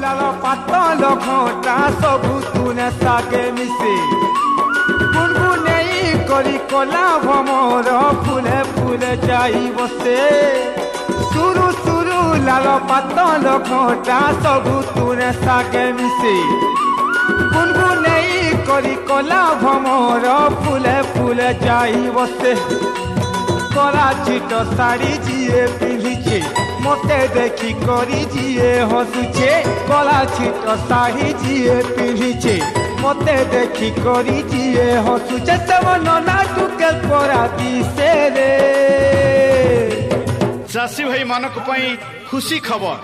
लाल पातल घटा सबू तुने सागे मिसे गुनगुने करी कला भमर फुले फुले जाई बसे सुरु सुरु लाल पातल घटा सबू तुने सागे मिसे गुनगुने करी कला भमर फुले फुले जाई बसे कला छिट शाड़ी जीए पिंधिचे मते देखी करी जीए हसुचे कला छिट शाड़ी जीए पिंधिचे मते देखी करी जीए हसुचे सब नना टुके परा दिसे रे। चाषी भाई मानक पई खुशी खबर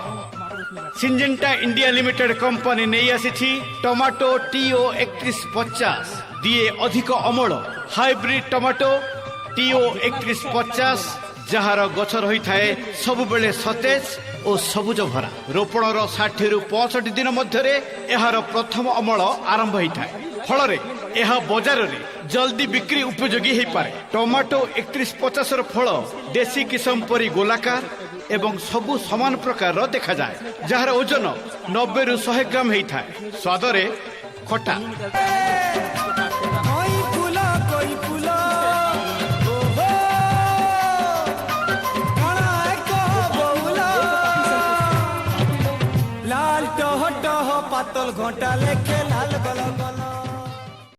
सिंजेंटा इंडिया लिमिटेड कंपनी नहीं आसी टमाटो टीओ 3150 दिए अधिक अमल हाइब्रिड टमाटो टीओ 3150 जार गछ रही थाए सबु बेले सतेज और सबुज भरा रोपणर 60 रु 65 दिन मध्य यार प्रथम अमल आरंभ होता है फल यह बजार रे जल्दी बिक्री उपयोगी हो पारे। टमाटो 3150 फल देशी किसम परी गोलाकार एवं सबु समान प्रकार देखा जाए जार ओजन 90 रु 100 ग्राम होता है स्वाद रे खटा लाल टह टह पातल घंटा लेके लाल गल गल